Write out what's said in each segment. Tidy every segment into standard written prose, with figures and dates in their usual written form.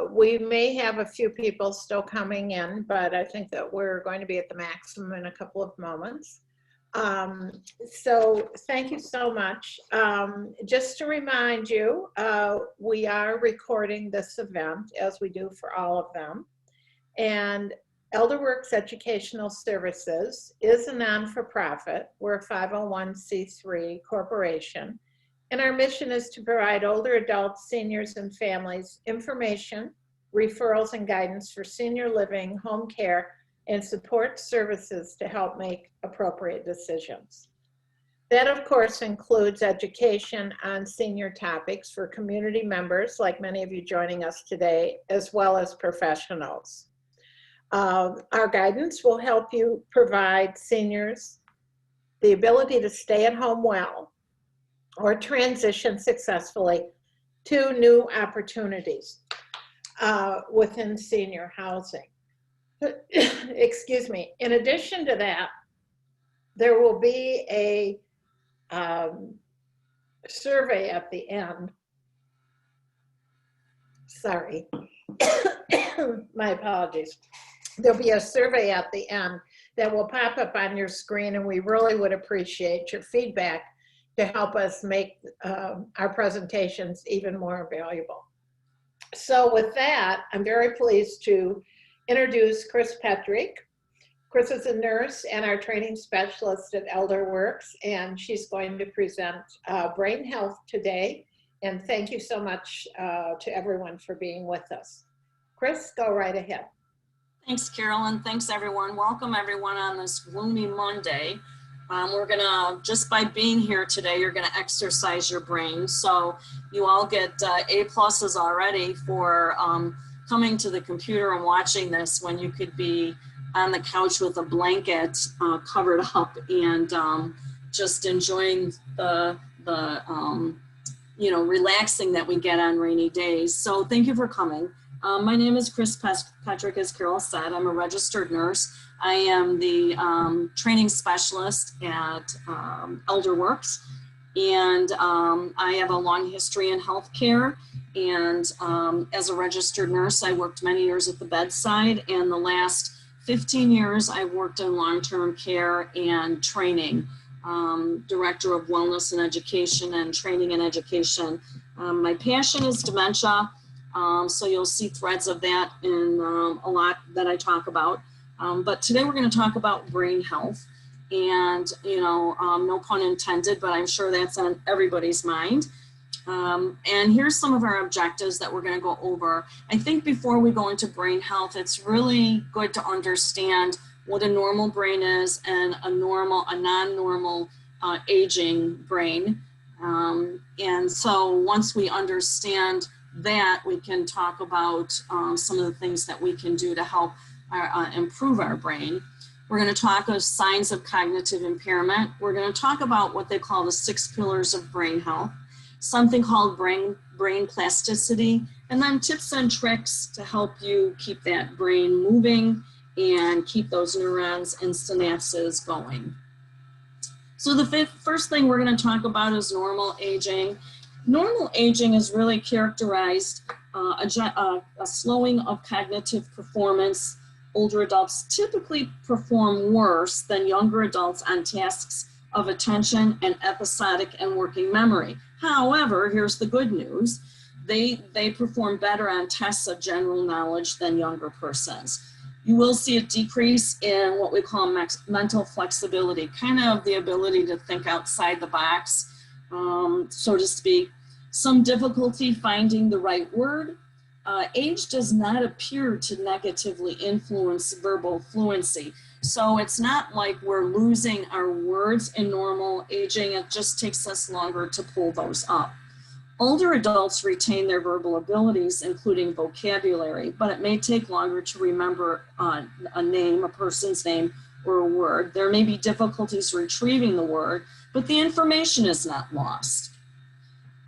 We may have a few people still coming in, but I think that we're going to be at the maximum in a couple of moments. So thank you so much. Just to remind you, we are recording this event as we do for all of them. And Elderwerks Educational Services is a non-for-profit. We're a 501c3 corporation. And our mission is to provide older adults, seniors, and families information, referrals, and guidance for senior living, home care, and support services to help make appropriate decisions. That, of course, includes education on senior topics for community members, like many of you joining us today, as well as professionals. Our guidance will help you provide seniors the ability to stay at home well, or transition successfully to new opportunities within senior housing. Excuse me. In addition to that, there will be a survey at the end. Sorry. My apologies. There'll be a survey at the end that will pop up on your screen, and we really would appreciate your feedback to help us make our presentations even more valuable. So with that, I'm very pleased to introduce Chris Petrik. Chris is a nurse and our training specialist at Elderwerks, and she's going to present brain health today. And thank you so much to everyone for being with us. Chris, go right ahead. Thanks, Carolyn. Thanks, everyone. Welcome, everyone, on this gloomy Monday. We're gonna, just by being here today, you're gonna exercise your brain. So you all get A+ already for coming to the computer and watching this when you could be on the couch with a blanket covered up and just enjoying the you know, relaxing that we get on rainy days. So thank you for coming. My name is Chris Petrik, as Carol said. I'm a registered nurse. I am the training specialist at Elderwerks, and I have a long history in healthcare. And as a registered nurse, I worked many years at the bedside, and the last 15 years I worked in long-term care and training, director of wellness and education and training and education. My passion is dementia. So you'll see threads of that in a lot that I talk about. But today we're going to talk about brain health, and, you know, no pun intended, but I'm sure that's on everybody's mind. And here's some of our objectives that we're going to go over. I think before we go into brain health, it's really good to understand what a normal brain is and a non-normal aging brain. And so once we understand that, we can talk about some of the things that we can do to help improve our brain. We're going to talk of signs of cognitive impairment. We're going to talk about what they call the 6 pillars of brain health, something called brain plasticity, and then tips and tricks to help you keep that brain moving and keep those neurons and synapses going. So the first thing we're going to talk about is normal aging. Normal aging is really characterized a slowing of cognitive performance. Older adults typically perform worse than younger adults on tasks of attention and episodic and working memory. However, here's the good news. They perform better on tests of general knowledge than younger persons. You will see a decrease in what we call mental flexibility, kind of the ability to think outside the box, so to speak. Some difficulty finding the right word. Age does not appear to negatively influence verbal fluency. So it's not like we're losing our words in normal aging. It just takes us longer to pull those up. Older adults retain their verbal abilities, including vocabulary, but it may take longer to remember a name, a person's name, or a word. There may be difficulties retrieving the word, but the information is not lost.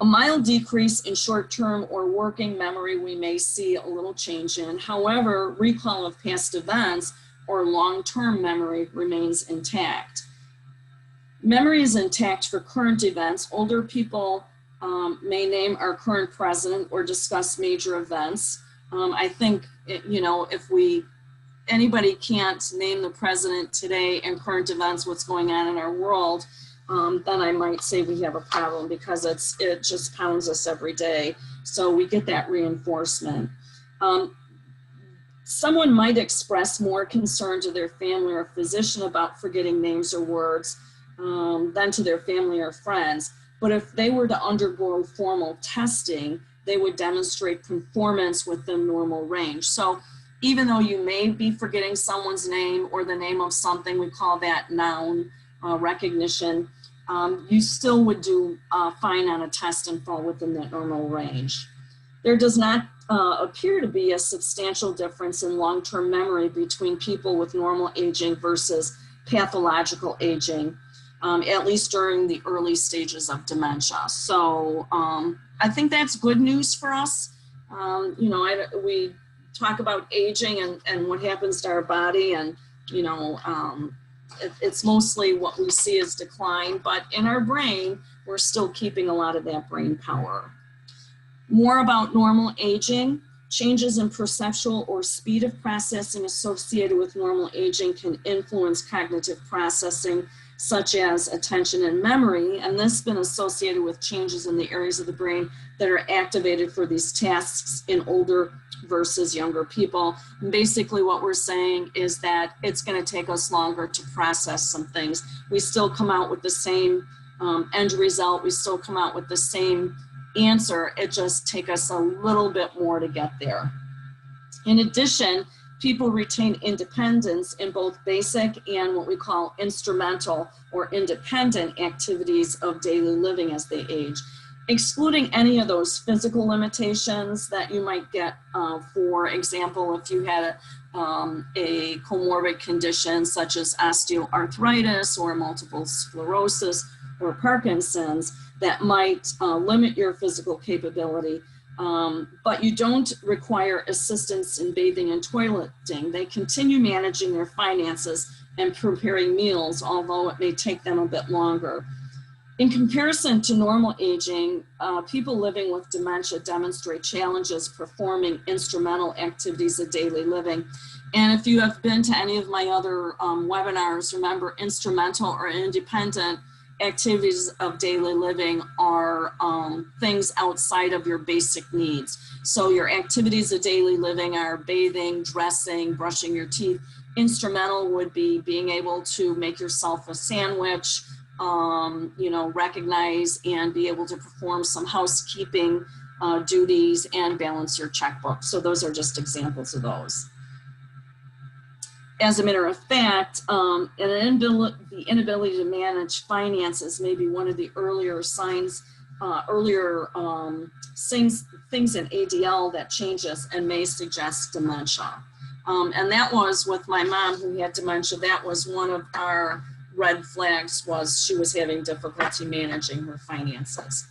A mild decrease in short-term or working memory we may see a little change in. However, recall of past events or long-term memory remains intact. Memory is intact for current events. Older people may name our current president or discuss major events. I think, if anybody can't name the president today and current events, what's going on in our world, then I might say we have a problem, because it just pounds us every day. So we get that reinforcement. Someone might express more concern to their family or physician about forgetting names or words than to their family or friends. But if they were to undergo formal testing, they would demonstrate conformance within normal range. So even though you may be forgetting someone's name or the name of something, we call that noun recognition, you still would do fine on a test and fall within that normal range. There does not appear to be a substantial difference in long-term memory between people with normal aging versus pathological aging, at least during the early stages of dementia. So I think that's good news for us. We talk about aging and what happens to our body, and it's mostly what we see as decline, but in our brain, we're still keeping a lot of that brain power. More about normal aging. Changes in perceptual or speed of processing associated with normal aging can influence cognitive processing, such as attention and memory, and this has been associated with changes in the areas of the brain that are activated for these tasks in older versus younger people. And basically what we're saying is that it's going to take us longer to process some things. We still come out with the same end result. We still come out with the same answer. It just takes us a little bit more to get there. In addition, people retain independence in both basic and what we call instrumental or independent activities of daily living as they age, excluding any of those physical limitations that you might get. For example, if you had a comorbid condition such as osteoarthritis or multiple sclerosis or Parkinson's, that might limit your physical capability. But you don't require assistance in bathing and toileting. They continue managing their finances and preparing meals, although it may take them a bit longer. In comparison to normal aging, people living with dementia demonstrate challenges performing instrumental activities of daily living. And if you have been to any of my other webinars, remember, instrumental or independent activities of daily living are things outside of your basic needs. So your activities of daily living are bathing, dressing, brushing your teeth. Instrumental would be being able to make yourself a sandwich, recognize and be able to perform some housekeeping duties and balance your checkbook. So those are just examples of those. As a matter of fact, the inability to manage finances may be one of the earlier signs, things in ADL that changes and may suggest dementia. And that was with my mom who had dementia. That was one of our red flags, was she was having difficulty managing her finances.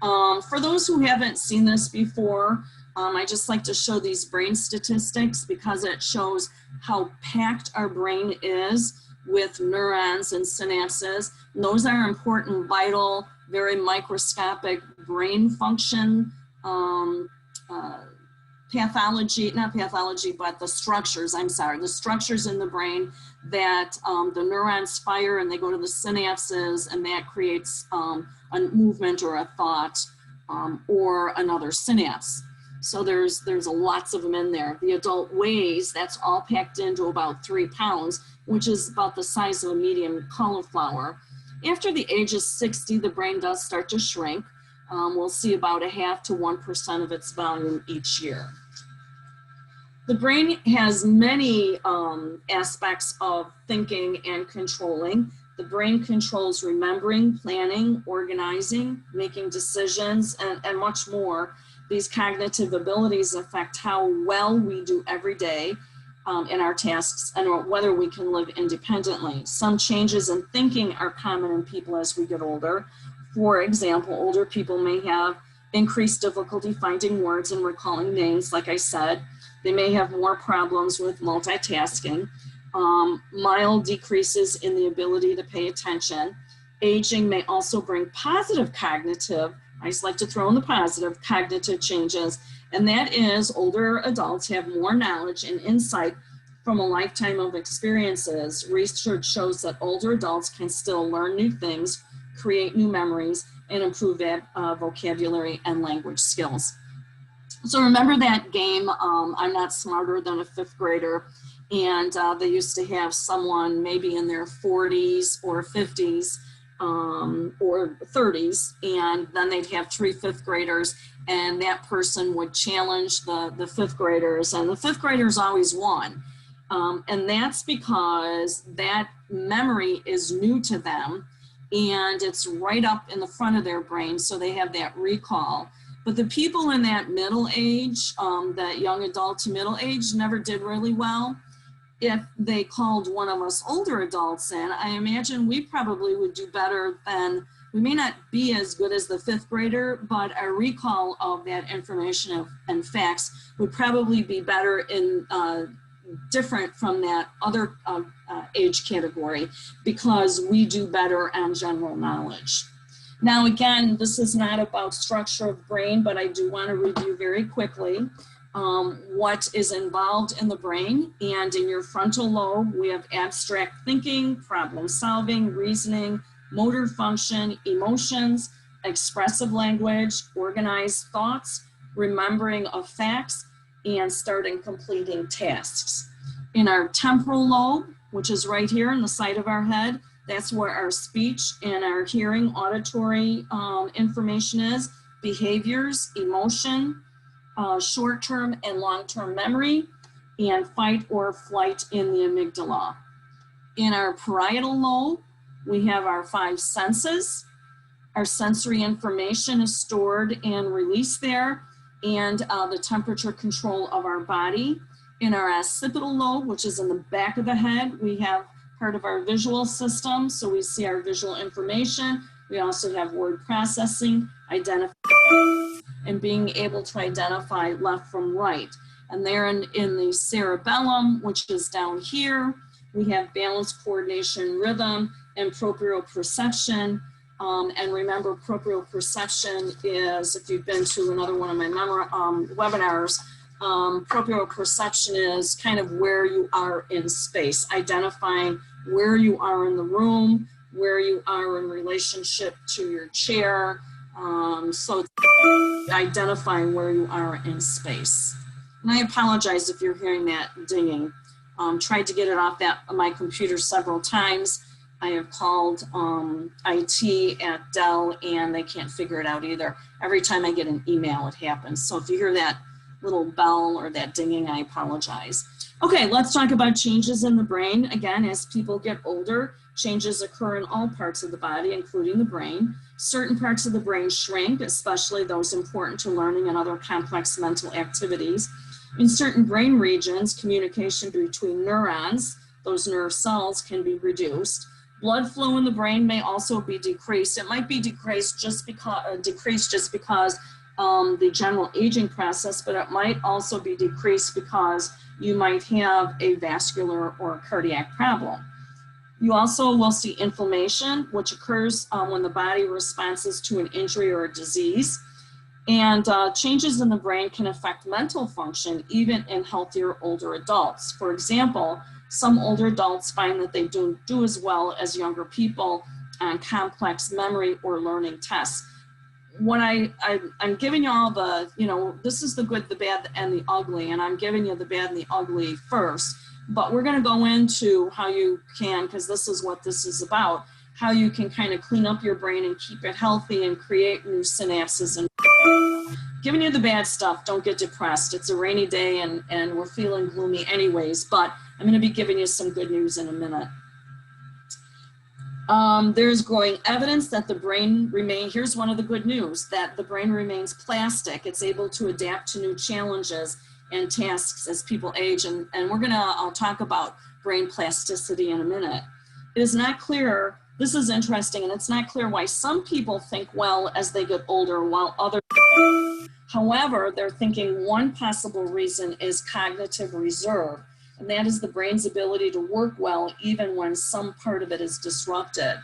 For those who haven't seen this before, I just like to show these brain statistics because it shows how packed our brain is with neurons and synapses. And those are important, vital, very microscopic brain function, pathology, not pathology, but the structures, the structures in the brain that the neurons fire and they go to the synapses, and that creates a movement or a thought or another synapse. So there's lots of them in there. The adult weighs, that's all packed into about 3 pounds, which is about the size of a medium cauliflower. After the age of 60, the brain does start to shrink. We'll see about 0.5 to 1% of its volume each year. The brain has many aspects of thinking and controlling. The brain controls remembering, planning, organizing, making decisions, and much more. These cognitive abilities affect how well we do every day in our tasks and whether we can live independently. Some changes in thinking are common in people as we get older. For example, older people may have increased difficulty finding words and recalling names, like I said. They may have more problems with multitasking, mild decreases in the ability to pay attention. Aging may also bring positive cognitive, I just like to throw in the positive, cognitive changes, And that is older adults have more knowledge and insight from a lifetime of experiences. Research shows that older adults can still learn new things, create new memories, and improve vocabulary and language skills. So remember that game, I'm Not Smarter Than a Fifth Grader, and they used to have someone maybe in their 40s or 50s or 30s, and then they'd have 3 fifth graders, and that person would challenge the fifth graders, and the fifth graders always won. And that's because that memory is new to them, and it's right up in the front of their brain, so they have that recall. But the people in that middle age, that young adult to middle age, never did really well. If they called one of us older adults in, I imagine we probably would do better than, we may not be as good as the fifth grader, but our recall of that information and facts would probably be better in different from that other age category, because we do better on general knowledge. Now, again, this is not about structure of brain, but I do want to review very quickly what is involved in the brain. And in your frontal lobe, we have abstract thinking, problem solving, reasoning, motor function, emotions, expressive language, organized thoughts, remembering of facts, and starting completing tasks. In our temporal lobe, which is right here in the side of our head, that's where our speech and our hearing, auditory information is, behaviors, emotion, short-term and long-term memory, and fight or flight in the amygdala. In our parietal lobe, we have our 5 senses. Our sensory information is stored and released there, and the temperature control of our body. In our occipital lobe, which is in the back of the head, we have part of our visual system, so we see our visual information. We also have word processing, identifying, and being able to identify left from right. And there in the cerebellum, which is down here, we have balance, coordination, rhythm, and proprioception. And remember, proprioception is, if you've been to another one of my webinars, proprioception is kind of where you are in space, identifying where you are in the room, where you are in relationship to your chair. So identifying where you are in space. And I apologize if you're hearing that dinging. Tried to get it off my computer several times. I have called IT at Dell, and they can't figure it out either. Every time I get an email, it happens. So if you hear that little bell or that dinging, I apologize. Okay, let's talk about changes in the brain. Again, as people get older, changes occur in all parts of the body, including the brain. Certain parts of the brain shrink, especially those important to learning and other complex mental activities. In certain brain regions, communication between neurons, those nerve cells, can be reduced. Blood flow in the brain may also be decreased. It might be decreased just because the general aging process, but it might also be decreased because you might have a vascular or cardiac problem. You also will see inflammation, which occurs when the body responds to an injury or a disease. And changes in the brain can affect mental function, even in healthier older adults. For example, some older adults find that they don't do as well as younger people on complex memory or learning tests. What I'm giving you all the, this is the good, the bad, and the ugly, and I'm giving you the bad and the ugly first, but we're going to go into how you can, because this is what this is about, how you can kind of clean up your brain and keep it healthy and create new synapses. And giving you the bad stuff, don't get depressed. It's a rainy day and we're feeling gloomy anyways, but I'm going to be giving you some good news in a minute. There's growing evidence that the brain here's one of the good news, that the brain remains plastic. It's able to adapt to new challenges and tasks as people age. And I'll talk about brain plasticity in a minute. It is not clear, this is interesting, and it's not clear why some people think well as they get older while others. However, they're thinking one possible reason is cognitive reserve. And that is the brain's ability to work well even when some part of it is disrupted.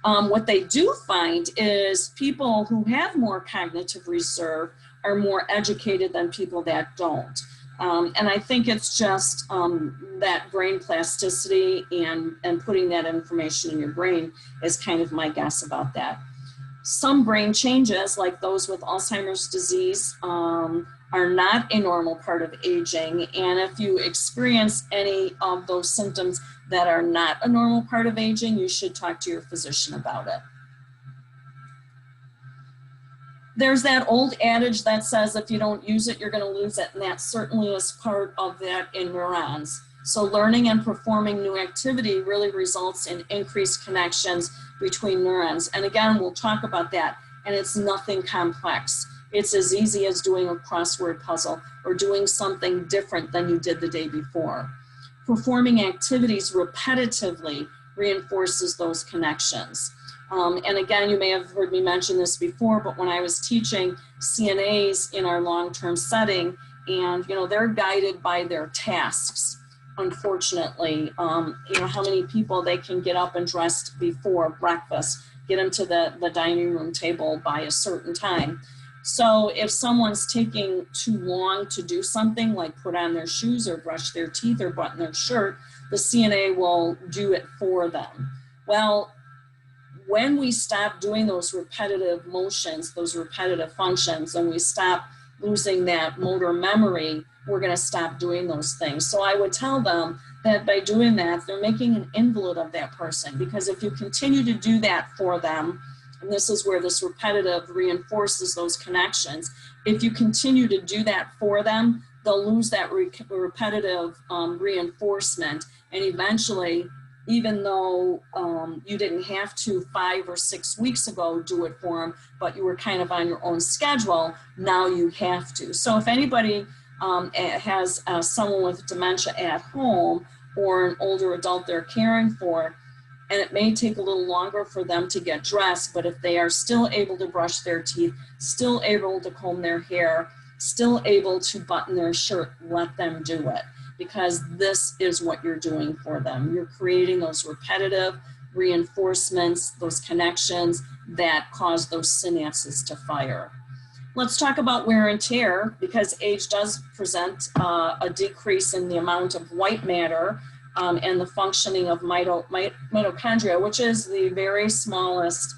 What they do find is people who have more cognitive reserve are more educated than people that don't. And I think it's just that brain plasticity and putting that information in your brain is kind of my guess about that. Some brain changes, like those with Alzheimer's disease, are not a normal part of aging. And if you experience any of those symptoms that are not a normal part of aging, you should talk to your physician about it. There's that old adage that says if you don't use it, you're going to lose it. And that certainly is part of that in neurons. So learning and performing new activity really results in increased connections between neurons. And again, we'll talk about that. And it's nothing complex. It's as easy as doing a crossword puzzle or doing something different than you did the day before. Performing activities repetitively reinforces those connections. And again, you may have heard me mention this before, but when I was teaching CNAs in our long-term setting, and they're guided by their tasks, unfortunately, how many people they can get up and dressed before breakfast, get them to the dining room table by a certain time. So if someone's taking too long to do something like put on their shoes or brush their teeth or button their shirt, the CNA will do it for them. Well, when we stop doing those repetitive motions, those repetitive functions, and we stop losing that motor memory, we're going to stop doing those things. So I would tell them that by doing that, they're making an invalid of that person, because if you continue to do that for them, and this is where this repetitive reinforces those connections, if you continue to do that for them, they'll lose that repetitive reinforcement, and eventually, even though you didn't have to 5 or 6 weeks ago do it for them, but you were kind of on your own schedule, now you have to. So if anybody has someone with dementia at home or an older adult they're caring for, and it may take a little longer for them to get dressed, but if they are still able to brush their teeth, still able to comb their hair, still able to button their shirt, let them do it. Because this is what you're doing for them. You're creating those repetitive reinforcements, those connections that cause those synapses to fire. Let's talk about wear and tear, because age does present a decrease in the amount of white matter and the functioning of mitochondria, which is the very smallest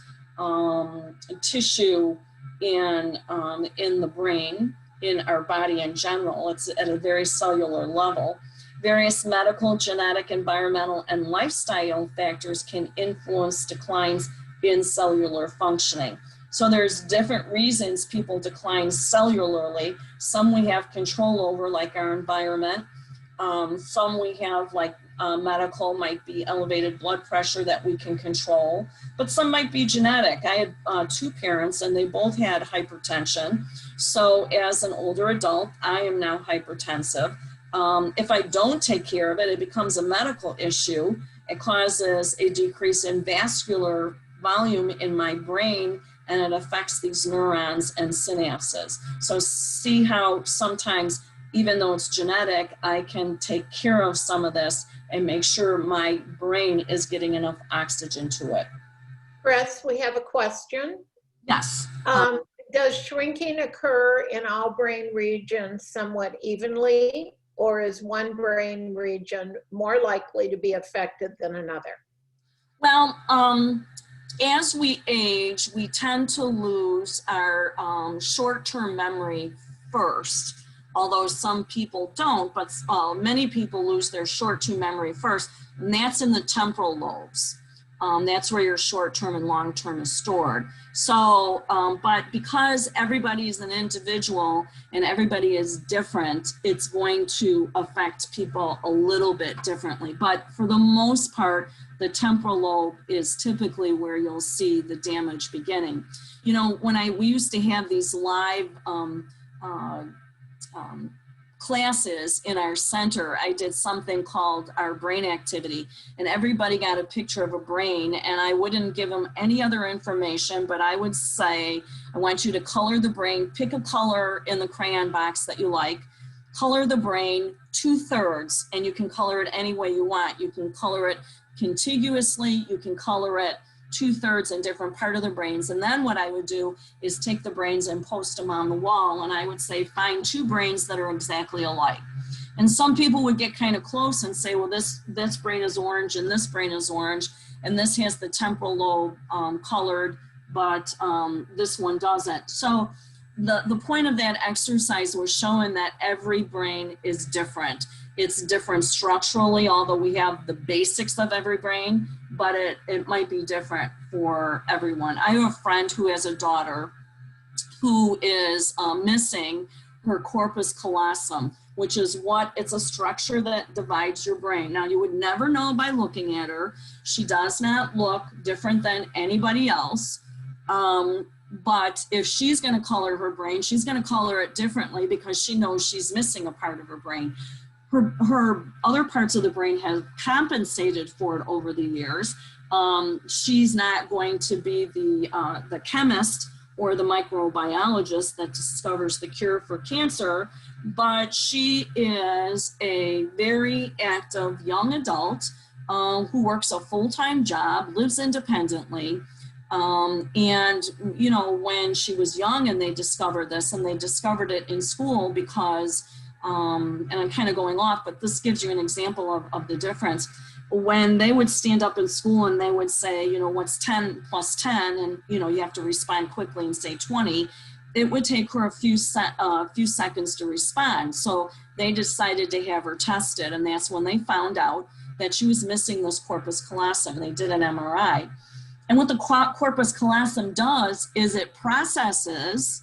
tissue in the brain, in our body in general. It's at a very cellular level. Various medical, genetic, environmental, and lifestyle factors can influence declines in cellular functioning. So there's different reasons people decline cellularly. Some we have control over, like our environment. Some we have, like medical, might be elevated blood pressure that we can control, but some might be genetic. I had 2 parents and they both had hypertension. So as an older adult, I am now hypertensive. If I don't take care of it, it becomes a medical issue. It causes a decrease in vascular volume in my brain, and it affects these neurons and synapses. So see how sometimes, even though it's genetic, I can take care of some of this and make sure my brain is getting enough oxygen to it. Chris, we have a question. Yes. Does shrinking occur in all brain regions somewhat evenly, or is one brain region more likely to be affected than another? Well, as we age, we tend to lose our short-term memory first, although some people don't, but many people lose their short-term memory first, and that's in the temporal lobes. That's where your short-term and long-term is stored. So, but because everybody is an individual and everybody is different, it's going to affect people a little bit differently. But for the most part, the temporal lobe is typically where you'll see the damage beginning. You know, when we used to have these live classes in our center, I did something called our brain activity, and everybody got a picture of a brain, and I wouldn't give them any other information, but I would say, I want you to color the brain, pick a color in the crayon box that you like, color the brain 2/3, and you can color it any way you want. You can color it contiguously, you can color it 2/3 in different part of the brains. And then what I would do is take the brains and post them on the wall. And I would say, find 2 brains that are exactly alike. And some people would get kind of close and say, well, this brain is orange and this brain is orange. And this has the temporal lobe colored, but this one doesn't. So the point of that exercise was showing that every brain is different. It's different structurally, although we have the basics of every brain, but it might be different for everyone. I have a friend who has a daughter who is missing her corpus callosum, which is it's a structure that divides your brain. Now, you would never know by looking at her. She does not look different than anybody else. But if she's going to color her brain, she's going to color it differently because she knows she's missing a part of her brain. Her other parts of the brain have compensated for it over the years. She's not going to be the chemist or the microbiologist that discovers the cure for cancer, but she is a very active young adult who works a full-time job, lives independently. And, you know, when she was young and they discovered this, and they discovered it in school because, and I'm kind of going off, but this gives you an example of the difference. When they would stand up in school and they would say, you know, what's 10 plus 10? And, you know, you have to respond quickly and say 20. It would take her a few seconds to respond. So they decided to have her tested. And that's when they found out that she was missing this corpus callosum. They did an MRI. And what the corpus callosum does is it processes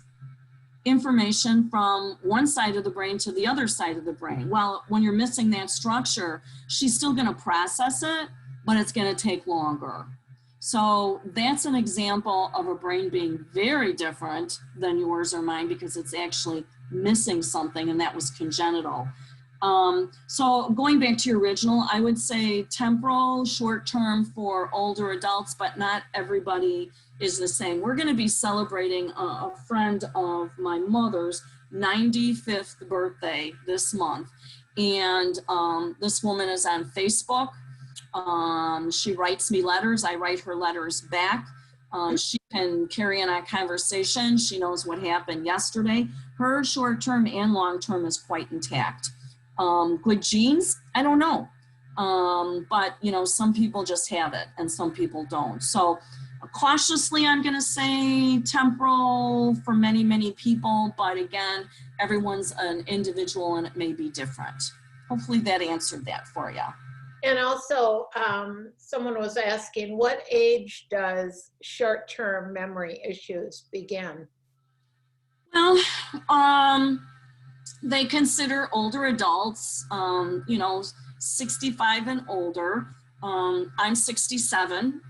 information from one side of the brain to the other side of the brain. Well, when you're missing that structure, she's still going to process it, but it's going to take longer. So that's an example of a brain being very different than yours or mine because it's actually missing something, and that was congenital. So going back to your original, I would say temporal, short-term for older adults, but not everybody is the same. We're going to be celebrating a friend of my mother's 95th birthday this month. And this woman is on Facebook. She writes me letters. I write her letters back. She can carry on a conversation. She knows what happened yesterday. Her short-term and long-term is quite intact. Good genes? I don't know. But, you know, some people just have it and some people don't. So cautiously, I'm going to say temporal for many, many people. But again, everyone's an individual and it may be different. Hopefully that answered that for you. And also, someone was asking, what age does short-term memory issues begin? Well, they consider older adults, you know, 65 and older. I'm 67,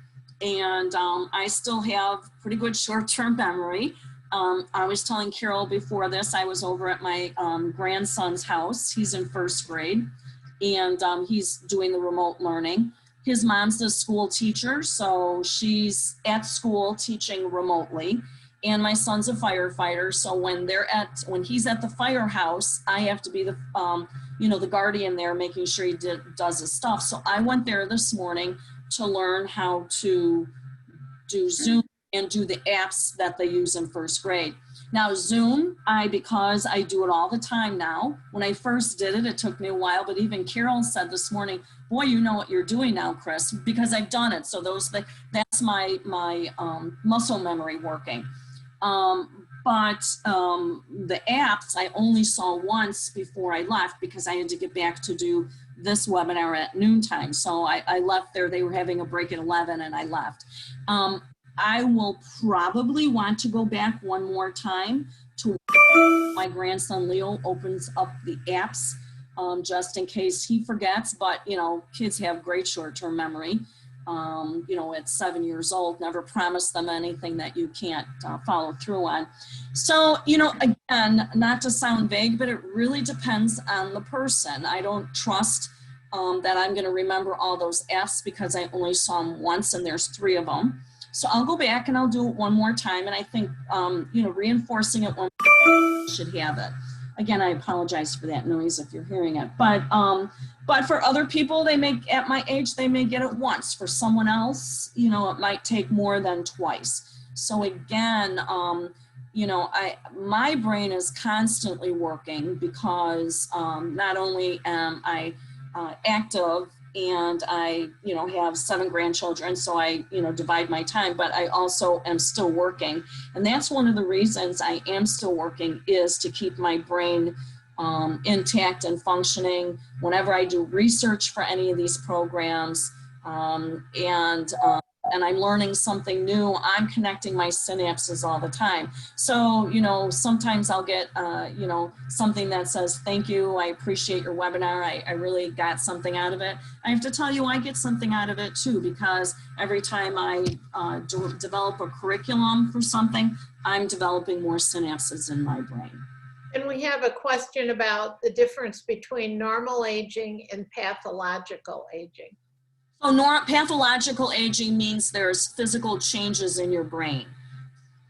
and I still have pretty good short-term memory. I was telling Carol before this, I was over at my grandson's house. He's in first grade, and he's doing the remote learning. His mom's a school teacher, so she's at school teaching remotely. And my son's a firefighter, so when he's at the firehouse, I have to be the you know, the guardian there, making sure he does his stuff. So I went there this morning to learn how to do Zoom and do the apps that they use in first grade. Now Zoom, because I do it all the time now. When I first did it, it took me a while, but even Carol said this morning, boy, you know what you're doing now, Chris, because I've done it. So that's my muscle memory working. But the apps I only saw once before I left because I had to get back to do this webinar at noontime. So I left there. They were having a break at 11 and I left. I will probably want to go back one more time to my grandson Leo opens up the apps just in case he forgets. But, you know, kids have great short-term memory. You know, at 7 years old, never promise them anything that you can't follow through on. So, you know, again, not to sound vague, but it really depends on the person. I don't trust that I'm going to remember all those F's because I only saw them once and there's 3 of them. So I'll go back and I'll do it one more time. And I think, you know, reinforcing it one should have it. Again, I apologize for that noise if you're hearing it. But for other people, they may, at my age, they may get it once. For someone else, you know, it might take more than twice. So again, you know, my brain is constantly working because not only am I active and I, you know, have 7 grandchildren, so I, you know, divide my time, but I also am still working. And that's one of the reasons I am still working, is to keep my brain intact and functioning whenever I do research for any of these programs. And I'm learning something new, I'm connecting my synapses all the time. So, you know, sometimes I'll get, you know, something that says, thank you, I appreciate your webinar, I really got something out of it. I have to tell you, I get something out of it too, because every time I develop a curriculum for something, I'm developing more synapses in my brain. And we have a question about the difference between normal aging and pathological aging. So pathological aging means there's physical changes in your brain.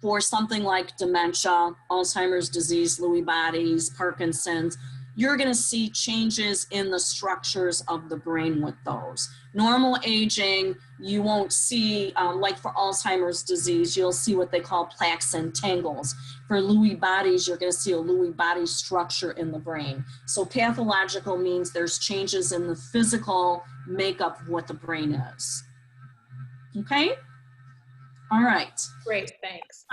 For something like dementia, Alzheimer's disease, Lewy bodies, Parkinson's, you're going to see changes in the structures of the brain with those. Normal aging, you won't see, like for Alzheimer's disease, you'll see what they call plaques and tangles. For Lewy bodies, you're going to see a Lewy body structure in the brain. So pathological means there's changes in the physical makeup of what the brain is. Okay? All right. Great, thanks.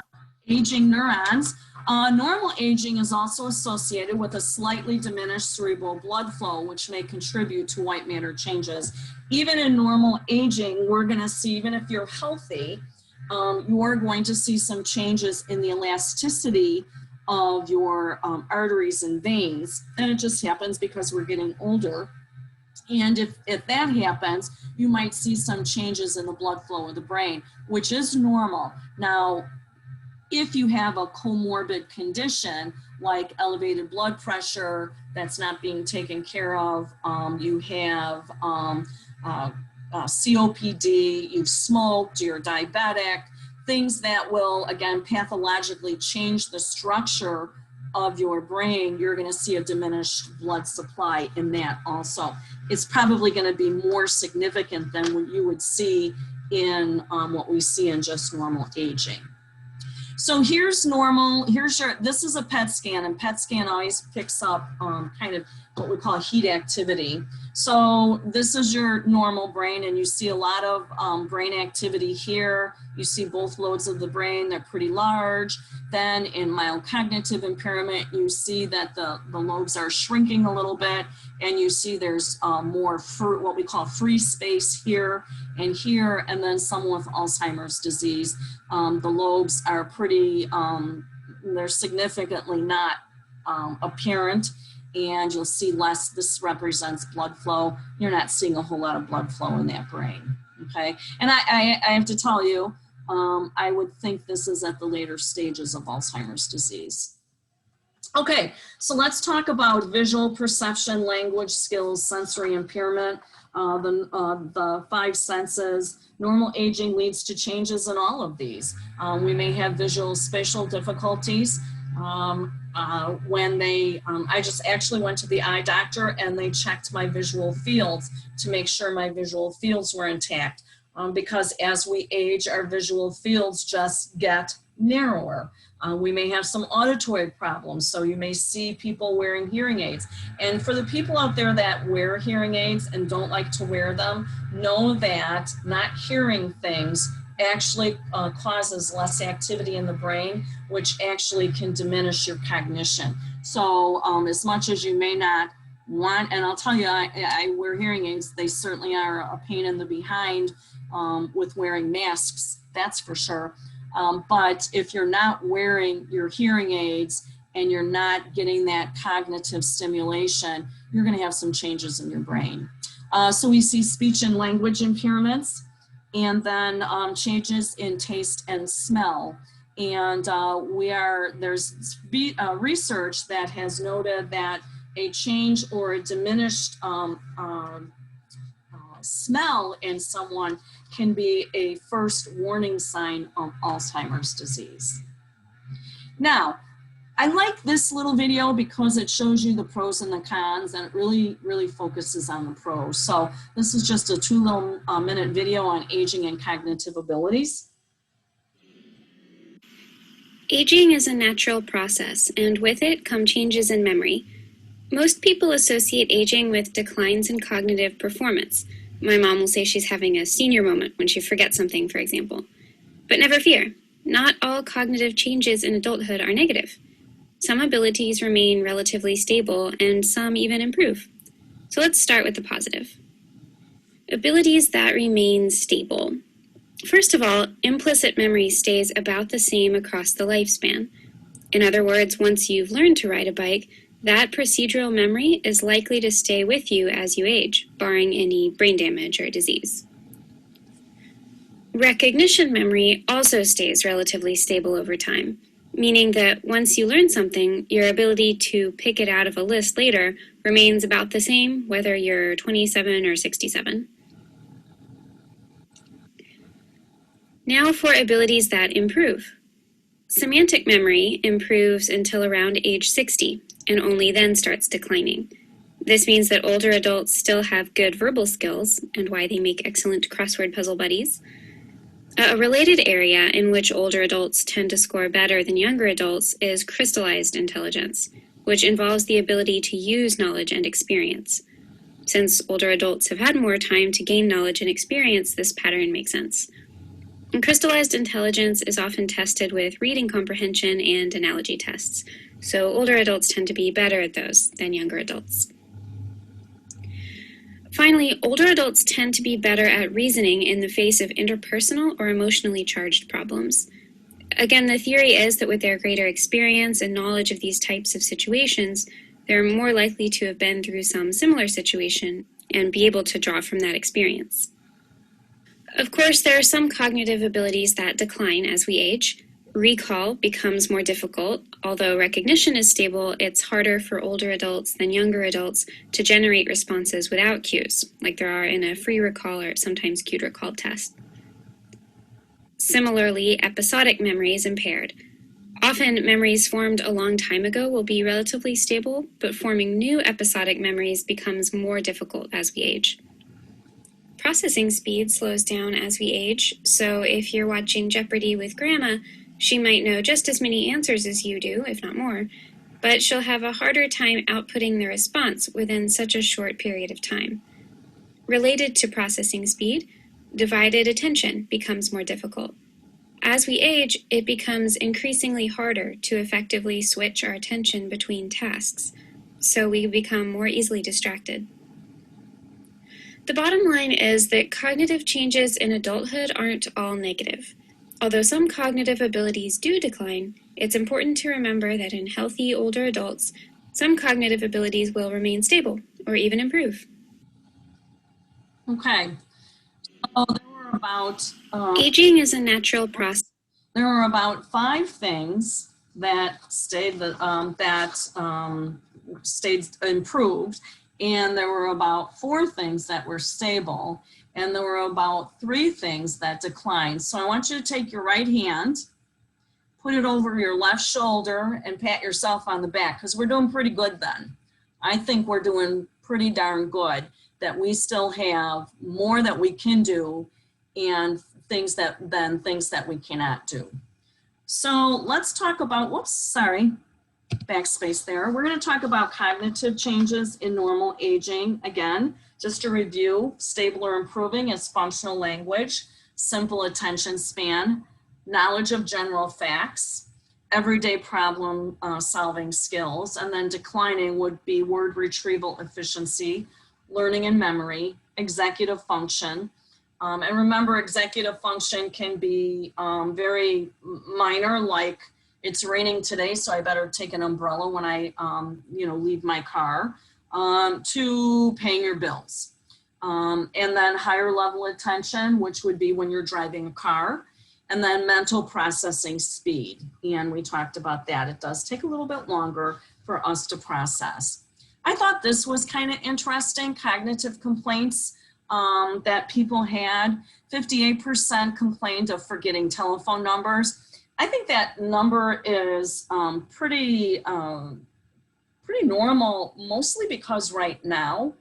Aging neurons. Normal aging is also associated with a slightly diminished cerebral blood flow, which may contribute to white matter changes. Even in normal aging, we're going to see, even if you're healthy, you're going to see some changes in the elasticity of your arteries and veins. And it just happens because we're getting older. And if that happens, you might see some changes in the blood flow of the brain, which is normal. Now, if you have a comorbid condition like elevated blood pressure that's not being taken care of, you have COPD, you've smoked, you're diabetic, things that will, again, pathologically change the structure of your brain, you're going to see a diminished blood supply in that also. It's probably going to be more significant than what you would see in what we see in just normal aging. So here's normal, this is a PET scan, and PET scan always picks up kind of what we call heat activity. So this is your normal brain, and you see a lot of brain activity here. You see both lobes of the brain, they're pretty large. Then in mild cognitive impairment, you see that the lobes are shrinking a little bit, and you see there's more what we call free space here, and then some with Alzheimer's disease. The lobes are pretty, they're significantly not apparent, and you'll see less. This represents blood flow. You're not seeing a whole lot of blood flow in that brain, okay? And I have to tell you, I would think this is at the later stages of Alzheimer's disease. Okay, so let's talk about visual perception, language skills, sensory impairment, the 5 senses. Normal aging leads to changes in all of these. We may have visual spatial difficulties. I just actually went to the eye doctor and they checked my visual fields to make sure my visual fields were intact. Because as we age, our visual fields just get narrower. We may have some auditory problems, so you may see people wearing hearing aids. And for the people out there that wear hearing aids and don't like to wear them, know that not hearing things actually causes less activity in the brain, which actually can diminish your cognition. So as much as you may not want, and I'll tell you, I wear hearing aids, they certainly are a pain in the behind with wearing masks, that's for sure. But if you're not wearing your hearing aids and you're not getting that cognitive stimulation, you're going to have some changes in your brain. So we see speech and language impairments, and then changes in taste and smell. And there's research that has noted that a change or a diminished smell in someone can be a first warning sign of Alzheimer's disease. Now, I like this little video because it shows you the pros and the cons, and it really focuses on the pros. So this is just a 2 little minute video on aging and cognitive abilities. Aging is a natural process, and with it come changes in memory. Most people associate aging with declines in cognitive performance. My mom will say she's having a senior moment when she forgets something, for example. But never fear, not all cognitive changes in adulthood are negative. Some abilities remain relatively stable, and some even improve. So let's start with the positive. Abilities that remain stable. First of all, implicit memory stays about the same across the lifespan. In other words, once you've learned to ride a bike, that procedural memory is likely to stay with you as you age, barring any brain damage or disease. Recognition memory also stays relatively stable over time, meaning that once you learn something, your ability to pick it out of a list later remains about the same whether you're 27 or 67. Now for abilities that improve. Semantic memory improves until around age 60 and only then starts declining. This means that older adults still have good verbal skills and why they make excellent crossword puzzle buddies. A related area in which older adults tend to score better than younger adults is crystallized intelligence, which involves the ability to use knowledge and experience. Since older adults have had more time to gain knowledge and experience, this pattern makes sense. And crystallized intelligence is often tested with reading comprehension and analogy tests, so older adults tend to be better at those than younger adults. Finally, older adults tend to be better at reasoning in the face of interpersonal or emotionally charged problems. Again, the theory is that with their greater experience and knowledge of these types of situations, they're more likely to have been through some similar situation and be able to draw from that experience. Of course, there are some cognitive abilities that decline as we age. Recall becomes more difficult. Although recognition is stable, it's harder for older adults than younger adults to generate responses without cues, like there are in a free recall or sometimes cued recall test. Similarly, episodic memory is impaired. Often, memories formed a long time ago will be relatively stable, but forming new episodic memories becomes more difficult as we age. Processing speed slows down as we age, so if you're watching Jeopardy with Grandma, she might know just as many answers as you do, if not more, but she'll have a harder time outputting the response within such a short period of time. Related to processing speed, divided attention becomes more difficult. As we age, it becomes increasingly harder to effectively switch our attention between tasks, so we become more easily distracted. The bottom line is that cognitive changes in adulthood aren't all negative. Although some cognitive abilities do decline, it's important to remember that in healthy older adults, some cognitive abilities will remain stable or even improve. Okay, so there were about aging is a natural process. There were about 5 things that stayed improved, and there were about 4 things that were stable, and there were about 3 things that declined. So I want you to take your right hand, put it over your left shoulder, and pat yourself on the back, because we're doing pretty good then. I think we're doing pretty darn good, that we still have more that we can do and things that we cannot do. So let's talk about, backspace there. We're going to talk about cognitive changes in normal aging. Again, just to review, stable or improving is functional language, simple attention span, knowledge of general facts, everyday problem solving skills, and then declining would be word retrieval efficiency, learning and memory, executive function. And remember, executive function can be very minor, like it's raining today, so I better take an umbrella when I leave my car, to paying your bills. And then higher level attention, which would be when you're driving a car, and then mental processing speed. And we talked about that. It does take a little bit longer for us to process. I thought this was kind of interesting, cognitive complaints that people had. 58% complained of forgetting telephone numbers. I think that number is pretty normal, mostly because right now,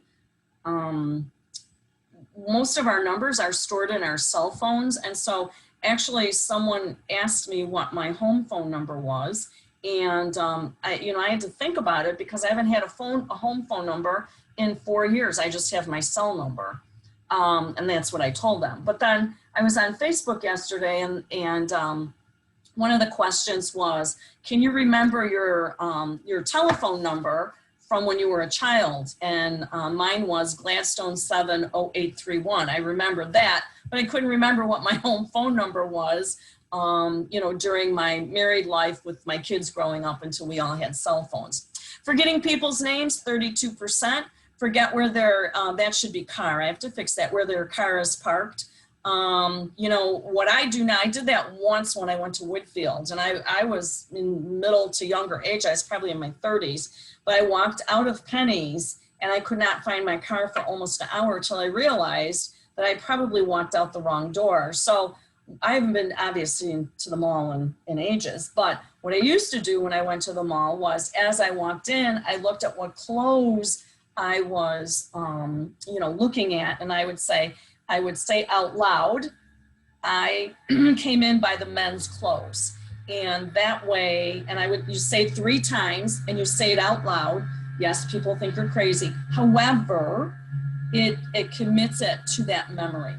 most of our numbers are stored in our cell phones. And so actually someone asked me what my home phone number was. And I had to think about it because I haven't had a home phone number in 4 years. I just have my cell number. And that's what I told them. But then I was on Facebook yesterday and one of the questions was, can you remember your telephone number from when you were a child? And mine was Gladstone 70831. I remember that, but I couldn't remember what my home phone number was, during my married life with my kids growing up until we all had cell phones. Forgetting people's names, 32%. Forget where their, that should be car. I have to fix that, where their car is parked. What I do now, I did that once when I went to Woodfield, and I was in middle to younger age. I was probably in my 30s, but I walked out of Penny's and I could not find my car for almost an hour till I realized that I probably walked out the wrong door. So I haven't been obviously to the mall in ages, but what I used to do when I went to the mall was, as I walked in, I looked at what clothes I was, looking at, and I would say out loud, I came in by the men's clothes. And that way, and you say 3 times and you say it out loud. Yes, people think you're crazy. However, it commits it to that memory.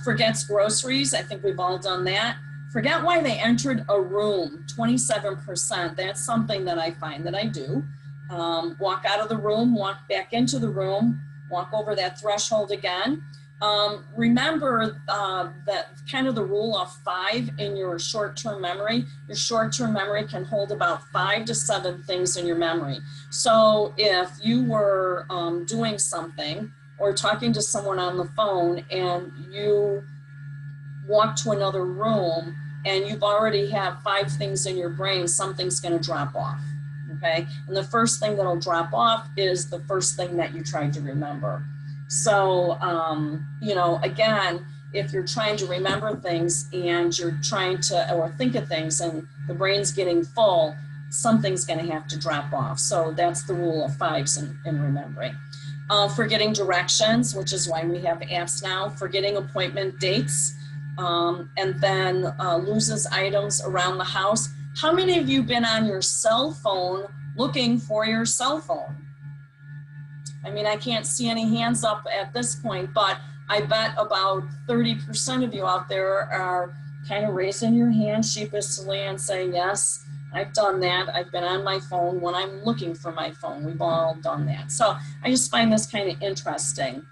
Forgets groceries. I think we've all done that. Forget why they entered a room, 27%. That's something that I find that I do. Walk out of the room, walk back into the room, walk over that threshold again. Remember that kind of the rule of 5 in your short-term memory. Your short-term memory can hold about 5 to 7 things in your memory. So if you were doing something or talking to someone on the phone and you walk to another room and you've already have 5 things in your brain, something's going to drop off. Okay, and the first thing that'll drop off is the first thing that you tried to remember. So, again, if you're trying to remember things and you're trying to, or think of things and the brain's getting full, something's going to have to drop off. So that's the rule of 5s in remembering. Forgetting directions, which is why we have apps now. Forgetting appointment dates, and then loses items around the house. How many of you been on your cell phone looking for your cell phone? I mean, I can't see any hands up at this point, but I bet about 30% of you out there are kind of raising your hand sheepishly and saying, yes, I've done that. I've been on my phone when I'm looking for my phone. We've all done that. So I just find this kind of interesting.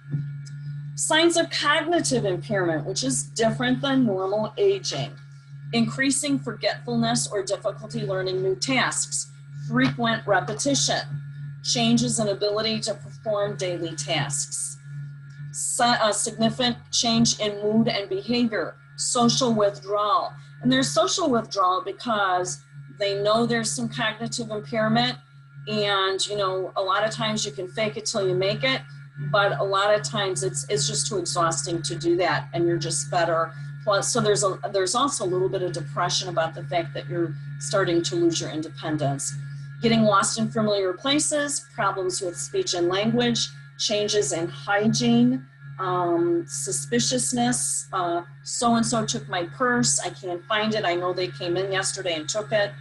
Signs of cognitive impairment, which is different than normal aging. Increasing forgetfulness or difficulty learning new tasks. Frequent repetition. Changes in ability to perform daily tasks. Significant change in mood and behavior. Social withdrawal. And there's social withdrawal because they know there's some cognitive impairment, and a lot of times you can fake it till you make it, but a lot of times it's just too exhausting to do that, and you're just better. Plus, so there's also a little bit of depression about the fact that you're starting to lose your independence. Getting lost in familiar places, problems with speech and language, changes in hygiene, suspiciousness. So-and-so took my purse. I can't find it. I know they came in yesterday and took it.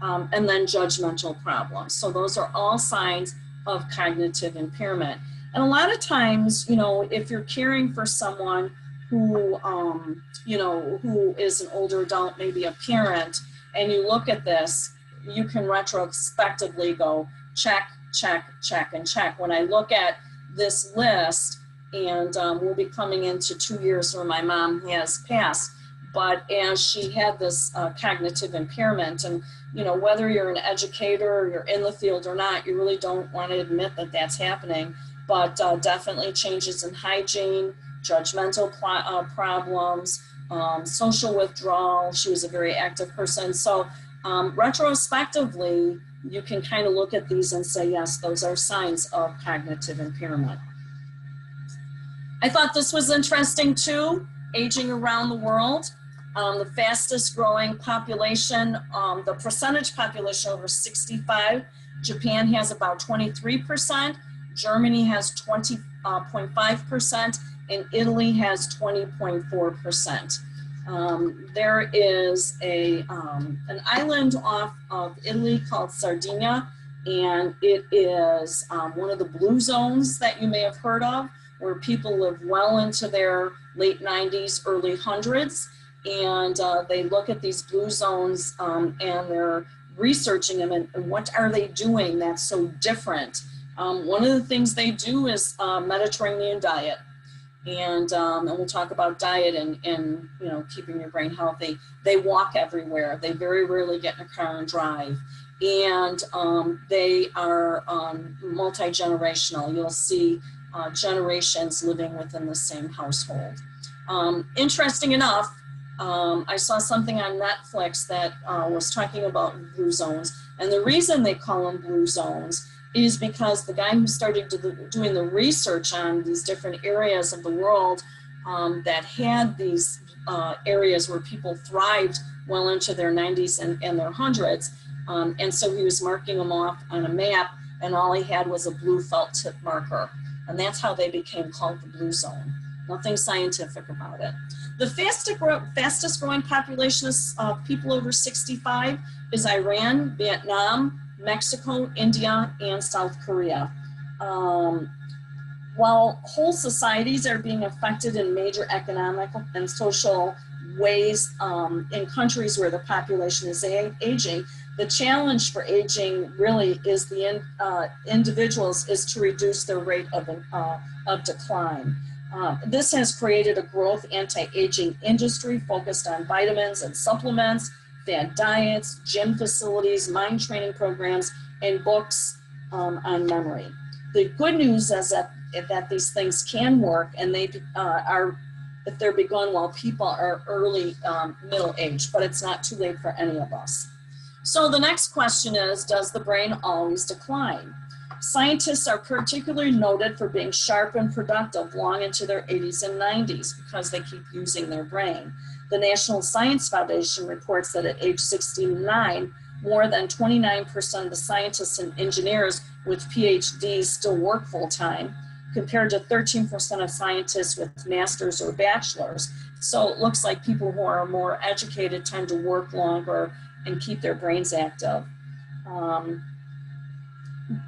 And then judgmental problems. So those are all signs of cognitive impairment. And a lot of times, if you're caring for someone who, who is an older adult, maybe a parent, and you look at this, you can retrospectively go check, check, check, and check. When I look at this list, and we'll be coming into 2 years where my mom has passed, but as she had this cognitive impairment, and whether you're an educator or you're in the field or not, you really don't want to admit that that's happening, but definitely changes in hygiene, judgmental problems, social withdrawal. She was a very active person. So retrospectively, you can kind of look at these and say, yes, those are signs of cognitive impairment. I thought this was interesting too, aging around the world. The fastest growing population, the percentage population over 65, Japan has about 23%, Germany has 20.5%, and Italy has 20.4%. There is an island off of Italy called Sardinia, and it is one of the blue zones that you may have heard of, where people live well into their late 90s, early hundreds, and they look at these blue zones and they're researching them and what are they doing that's so different. One of the things they do is Mediterranean diet. And we'll talk about diet and you know, keeping your brain healthy. They walk everywhere. They very rarely get in a car and drive. And they are multi-generational. You'll see generations living within the same household. Interesting enough, I saw something on Netflix that was talking about blue zones. And the reason they call them blue zones is because the guy who started doing the research on these different areas of the world that had these areas where people thrived well into their 90s and their hundreds. And so he was marking them off on a map, and all he had was a blue felt tip marker. And that's how they became called the blue zone. Nothing scientific about it. The fastest growing population of people over 65 is Iran, Vietnam, Mexico, India, and South Korea. While whole societies are being affected in major economic and social ways in countries where the population is aging, the challenge for aging really is the individuals is to reduce their rate of decline. This has created a growth anti-aging industry focused on vitamins and supplements, fad diets, gym facilities, mind training programs, and books on memory. The good news is that these things can work, and they are, if they're begun while people are early middle age, but it's not too late for any of us. So the next question is, does the brain always decline? Scientists are particularly noted for being sharp and productive long into their 80s and 90s because they keep using their brain. The National Science Foundation reports that at age 69, more than 29% of the scientists and engineers with PhDs still work full-time, compared to 13% of scientists with masters or bachelors. So it looks like people who are more educated tend to work longer and keep their brains active.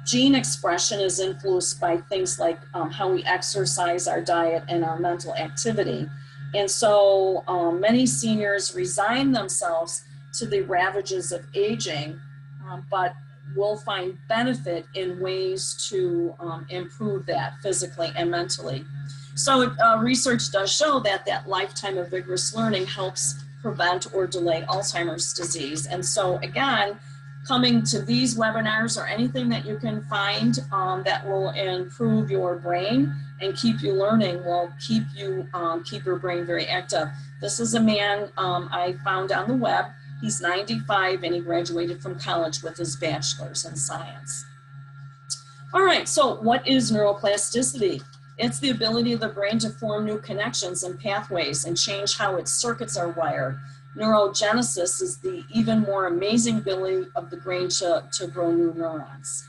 Gene expression is influenced by things like how we exercise, our diet, and our mental activity. And so many seniors resign themselves to the ravages of aging, but will find benefit in ways to improve that physically and mentally. So research does show that that lifetime of vigorous learning helps prevent or delay Alzheimer's disease. And so again, coming to these webinars or anything that you can find that will improve your brain and keep you learning will keep you keep your brain very active. This is a man I found on the web. He's 95 and he graduated from college with his bachelor's in science. All right, so what is neuroplasticity? It's the ability of the brain to form new connections and pathways and change how its circuits are wired. Neurogenesis is the even more amazing ability of the brain to grow new neurons.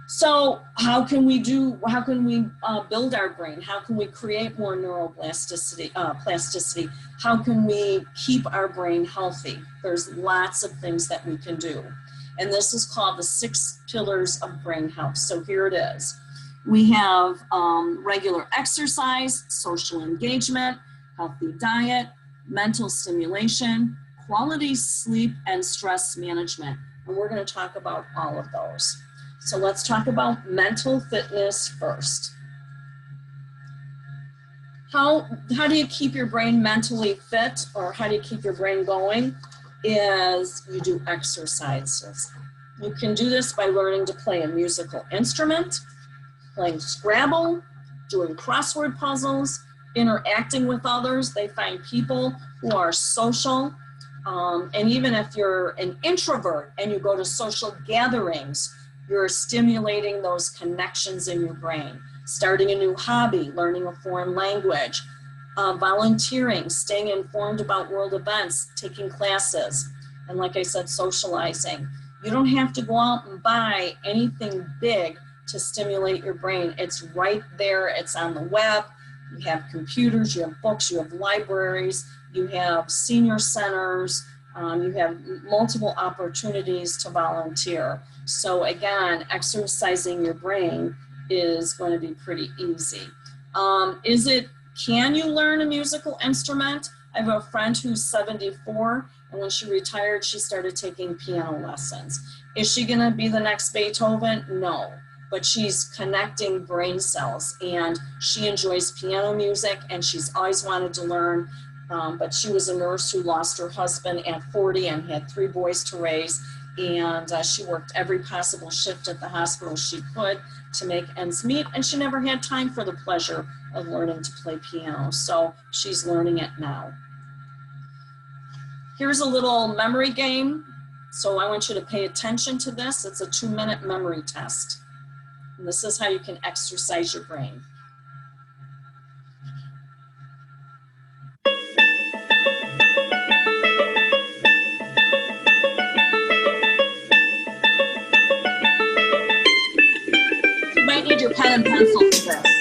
So how can we build our brain? How can we create more neuroplasticity? Plasticity? How can we keep our brain healthy? There's lots of things that we can do. And this is called the 6 pillars of brain health. So here it is. We have regular exercise, social engagement, healthy diet, mental stimulation, quality sleep, and stress management. And we're going to talk about all of those. So let's talk about mental fitness first. How do you keep your brain mentally fit, or how do you keep your brain going? Is you do exercises. You can do this by learning to play a musical instrument, playing Scrabble, doing crossword puzzles, interacting with others. They find people who are social. And even if you're an introvert and you go to social gatherings, you're stimulating those connections in your brain. Starting a new hobby, learning a foreign language, volunteering, staying informed about world events, taking classes, and like I said, socializing. You don't have to go out and buy anything big to stimulate your brain. It's right there, it's on the web. You have computers, you have books, you have libraries, you have senior centers, you have multiple opportunities to volunteer. So again, exercising your brain is going to be pretty easy. Can you learn a musical instrument? I have a friend who's 74, and when she retired, she started taking piano lessons. Is she gonna be the next Beethoven? No, but she's connecting brain cells, and she enjoys piano music, and she's always wanted to learn, but she was a nurse who lost her husband at 40 and had 3 boys to raise, and she worked every possible shift at the hospital she could to make ends meet, and she never had time for the pleasure of learning to play piano, so she's learning it now. Here's a little memory game, so I want you to pay attention to this. It's a 2-minute memory test, and this is how you can exercise your brain. You might need your pen and pencil for this.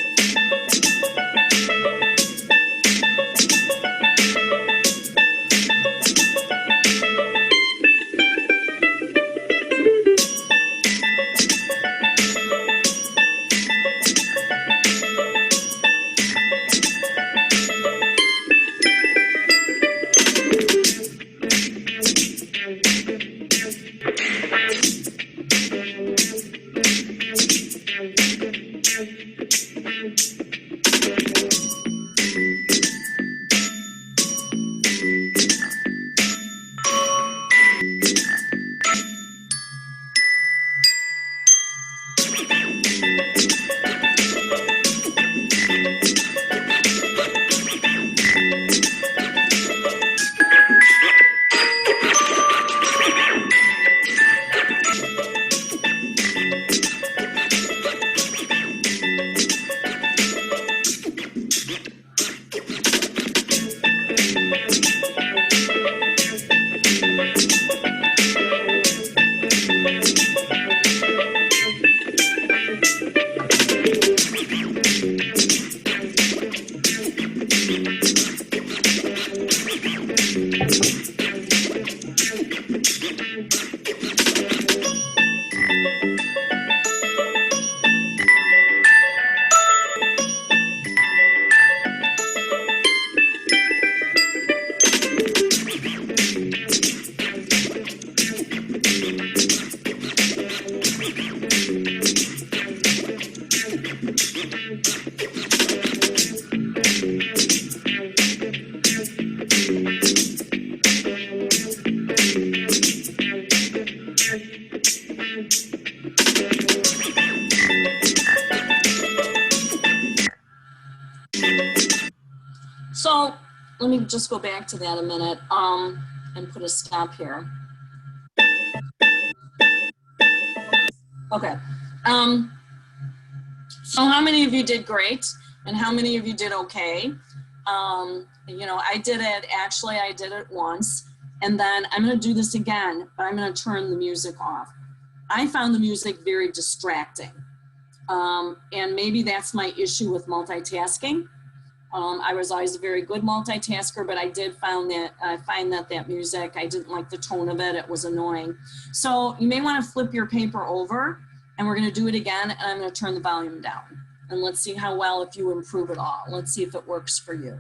So let me just go back to that a minute and put a stop here. Okay. So how many of you did great and how many of you did okay? You know, I did it once, and then I'm going to do this again, but I'm going to turn the music off. I found the music very distracting. And maybe that's my issue with multitasking. I was always a very good multitasker, but I find that music, I didn't like the tone of it. It was annoying. So you may want to flip your paper over, and we're going to do it again, and I'm going to turn the volume down. And let's see how well, if you improve it all. Let's see if it works for you.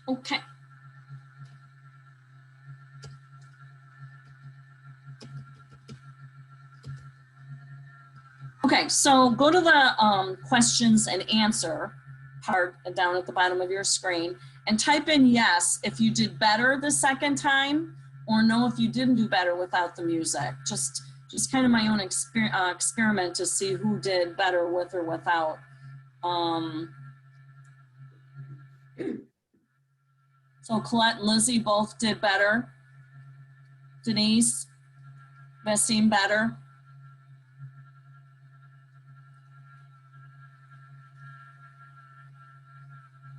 Okay. Okay, so go to the questions and answer part down at the bottom of your screen and type in yes if you did better the second time, or no if you didn't do better without the music. Just kind of my own experiment to see who did better with or without. So Colette and Lizzie both did better. Denise, Vaseem better.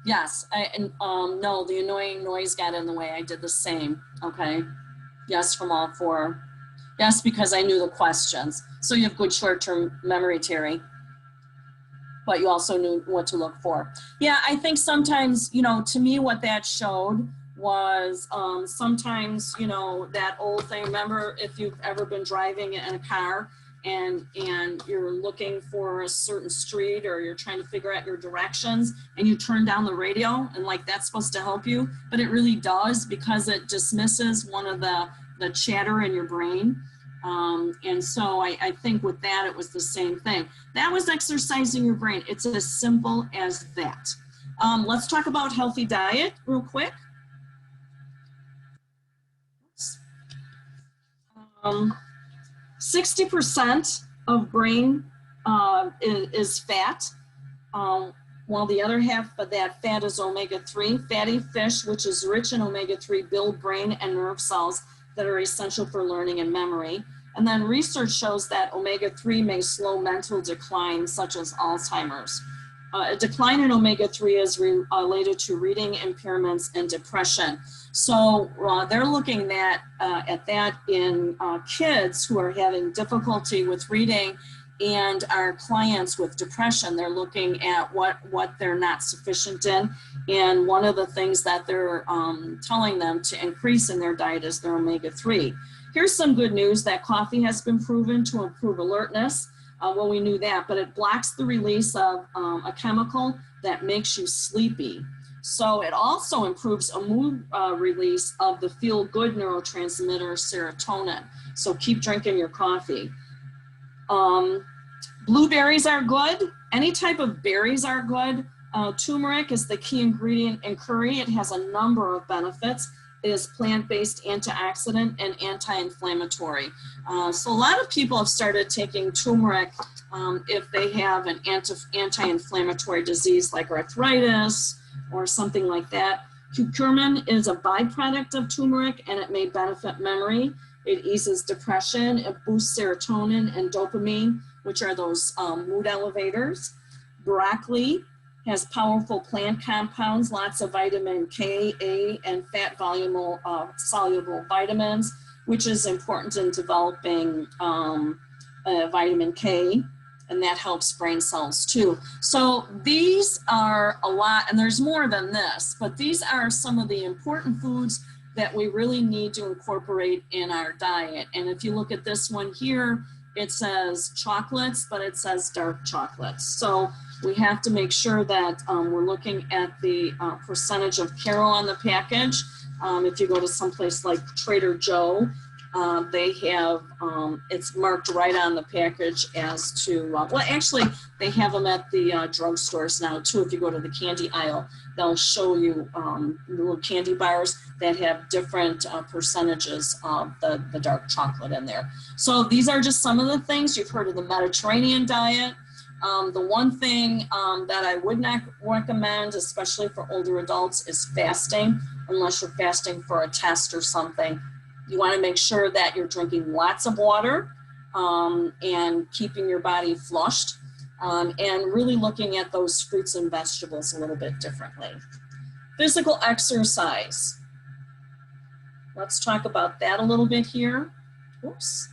Yes, no, the annoying noise got in the way. I did the same. Okay. Yes from all four. Yes, because I knew the questions. So you have good short-term memory, Terry, but you also knew what to look for. Yeah, I think sometimes, you know, to me what that showed was sometimes, you know, that old thing. Remember, if you've ever been driving in a car and you're looking for a certain street, or you're trying to figure out your directions, and you turn down the radio, and like that's supposed to help you, but it really does, because it dismisses one of the chatter in your brain. And so I think with that, it was the same thing. That was exercising your brain. It's as simple as that. Let's talk about healthy diet real quick. 60% of brain is fat, while the other half of that fat is omega-3. Fatty fish, which is rich in omega-3, build brain and nerve cells that are essential for learning and memory. And then research shows that omega-3 may slow mental decline, such as Alzheimer's. A decline in omega-3 is related to reading impairments and depression. So they're looking at that in kids who are having difficulty with reading, and our clients with depression. They're looking at what they're not sufficient in. And one of the things that they're telling them to increase in their diet is their omega-3. Here's some good news that coffee has been proven to improve alertness. Well, we knew that, but it blocks the release of a chemical that makes you sleepy. So it also improves a mood release of the feel-good neurotransmitter serotonin. So keep drinking your coffee. Blueberries are good. Any type of berries are good. Turmeric is the key ingredient in curry. It has a number of benefits. It is plant-based antioxidant and anti-inflammatory. So a lot of people have started taking turmeric if they have an anti-inflammatory disease like arthritis or something like that. Curcumin is a byproduct of turmeric, and it may benefit memory. It eases depression. It boosts serotonin and dopamine, which are those mood elevators. Broccoli has powerful plant compounds, lots of vitamin K, A, and fat soluble vitamins, which is important in developing vitamin K, and that helps brain cells too. So these are a lot, and there's more than this, but these are some of the important foods that we really need to incorporate in our diet. And if you look at this one here, it says chocolates, but it says dark chocolates. So we have to make sure that we're looking at the percentage of Caro on the package. If you go to someplace like Trader Joe, they have, it's marked right on the package as to, well, actually, they have them at the drugstores now too. If you go to the candy aisle, they'll show you little candy bars that have different percentages of the dark chocolate in there. So these are just some of the things. You've heard of the Mediterranean diet. The one thing that I would not recommend, especially for older adults, is fasting, unless you're fasting for a test or something. You want to make sure that you're drinking lots of water and keeping your body flushed, and really looking at those fruits and vegetables a little bit differently. Physical exercise. Let's talk about that a little bit here. Oops.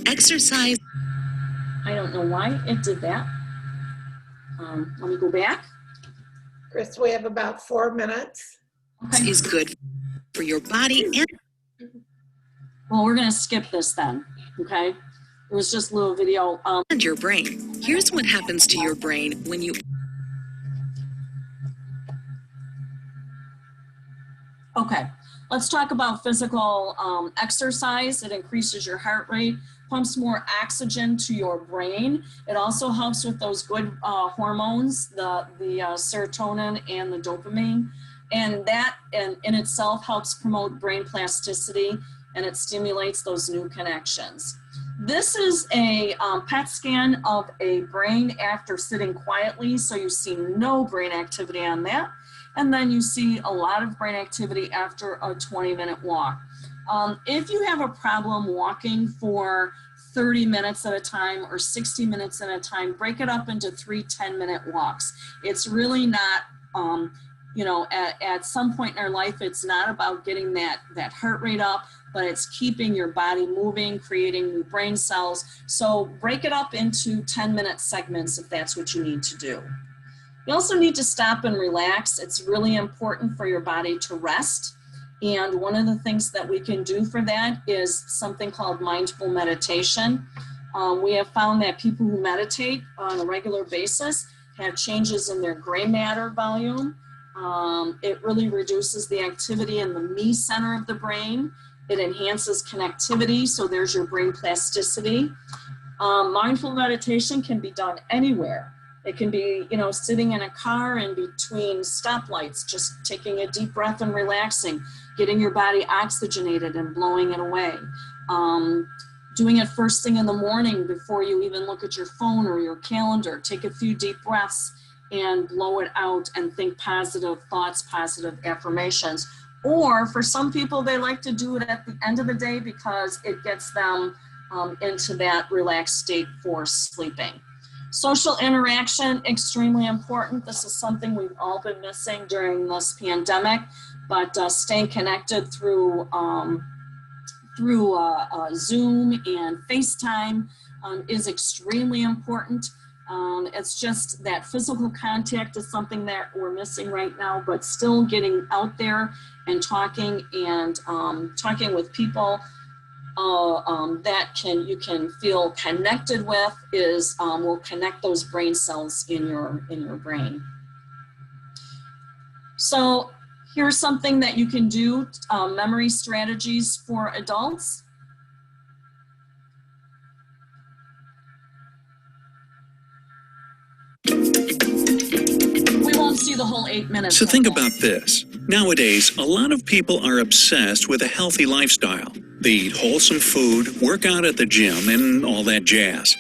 Exercise. I don't know why it did that. Let me go back. Chris, we have about 4 minutes. Okay. Is good for your body and Well, we're going to skip this then, okay? It was just a little video. your brain. Here's what happens to your brain when you Okay, let's talk about physical exercise. It increases your heart rate, pumps more oxygen to your brain. It also helps with those good hormones, the serotonin and the dopamine. And that in itself helps promote brain plasticity, and it stimulates those new connections. This is a PET scan of a brain after sitting quietly. So you see no brain activity on that. And then you see a lot of brain activity after a 20-minute walk. If you have a problem walking for 30 minutes at a time or 60 minutes at a time, break it up into 3 10-minute walks. It's really not, you know, at some point in our life, it's not about getting that heart rate up, but it's keeping your body moving, creating new brain cells. So break it up into 10-minute segments if that's what you need to do. You also need to stop and relax. It's really important for your body to rest. And one of the things that we can do for that is something called mindful meditation. We have found that people who meditate on a regular basis have changes in their gray matter volume. It really reduces the activity in the me center of the brain. It enhances connectivity, so there's your brain plasticity. Mindful meditation can be done anywhere. It can be, you know, sitting in a car in between stoplights, just taking a deep breath and relaxing, getting your body oxygenated and blowing it away. Doing it first thing in the morning before you even look at your phone or your calendar. Take a few deep breaths and blow it out and think positive thoughts, positive affirmations. Or for some people, they like to do it at the end of the day because it gets them into that relaxed state for sleeping. Social interaction, extremely important. This is something we've all been missing during this pandemic, but staying connected through Zoom and FaceTime is extremely important. It's just that physical contact is something that we're missing right now, but still getting out there and talking with people that you can feel connected with is will connect those brain cells in your brain. So here's something that you can do, memory strategies for adults. We won't see the whole 8 minutes. So think about this. Nowadays, a lot of people are obsessed with a healthy lifestyle. They eat wholesome food, work out at the gym, and all that jazz.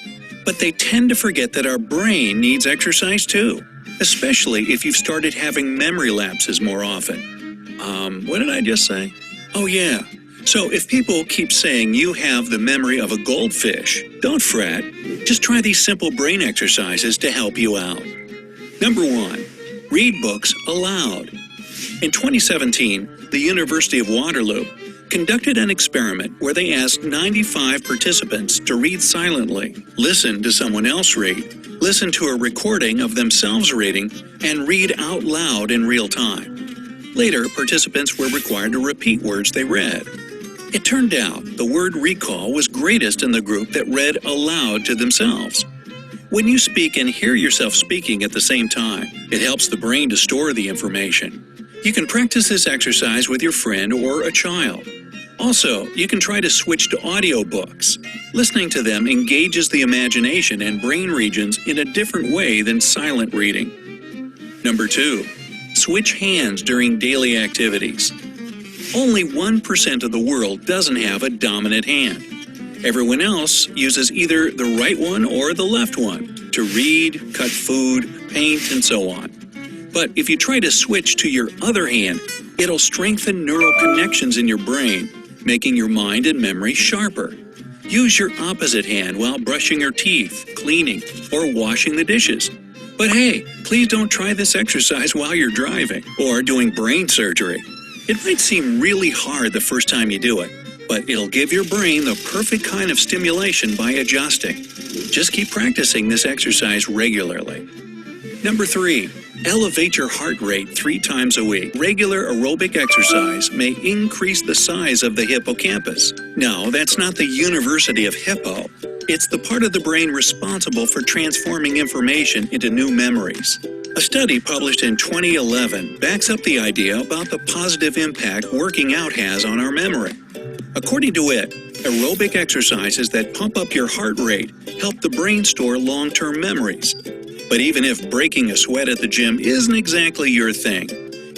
But they tend to forget that our brain needs exercise too, especially if you've started having memory lapses more often. What did I just say? Oh yeah. So if people keep saying you have the memory of a goldfish, don't fret. Just try these simple brain exercises to help you out. Number 1, read books aloud. In 2017, the University of Waterloo conducted an experiment where they asked 95 participants to read silently, listen to someone else read, listen to a recording of themselves reading, and read out loud in real time. Later, participants were required to repeat words they read. It turned out the word recall was greatest in the group that read aloud to themselves. When you speak and hear yourself speaking at the same time, it helps the brain to store the information. You can practice this exercise with your friend or a child. Also, you can try to switch to audiobooks. Listening to them engages the imagination and brain regions in a different way than silent reading. Number 2, switch hands during daily activities. Only 1% of the world doesn't have a dominant hand. Everyone else uses either the right one or the left one to read, cut food, paint, and so on. But if you try to switch to your other hand, it'll strengthen neural connections in your brain, making your mind and memory sharper. Use your opposite hand while brushing your teeth, cleaning, or washing the dishes. But hey, please don't try this exercise while you're driving or doing brain surgery. It might seem really hard the first time you do it, but it'll give your brain the perfect kind of stimulation by adjusting. Just keep practicing this exercise regularly. Number 3, elevate your heart rate 3 times a week. Regular aerobic exercise may increase the size of the hippocampus. No, that's not the University of Hippo. It's the part of the brain responsible for transforming information into new memories. A study published in 2011 backs up the idea about the positive impact working out has on our memory. According to it, aerobic exercises that pump up your heart rate help the brain store long-term memories. But even if breaking a sweat at the gym isn't exactly your thing,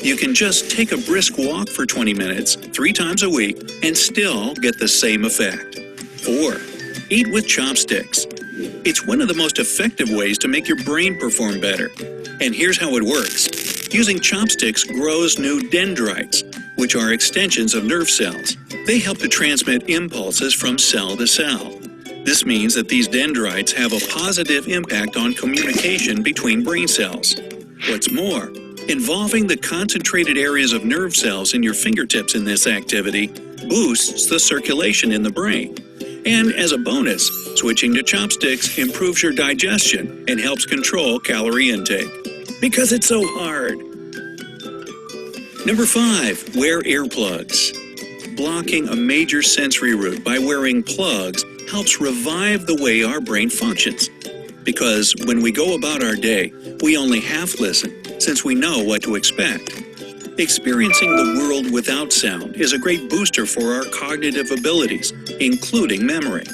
you can just take a brisk walk for 20 minutes 3 times a week and still get the same effect. 4. Eat with chopsticks. It's one of the most effective ways to make your brain perform better. And here's how it works. Using chopsticks grows new dendrites, which are extensions of nerve cells. They help to transmit impulses from cell to cell. This means that these dendrites have a positive impact on communication between brain cells. What's more, involving the concentrated areas of nerve cells in your fingertips in this activity boosts the circulation in the brain. And as a bonus, switching to chopsticks improves your digestion and helps control calorie intake. Because it's so hard. Number 5, wear earplugs. Blocking a major sensory route by wearing plugs helps revive the way our brain functions. Because when we go about our day, we only half listen, since we know what to expect. Experiencing the world without sound is a great booster for our cognitive abilities, including memory.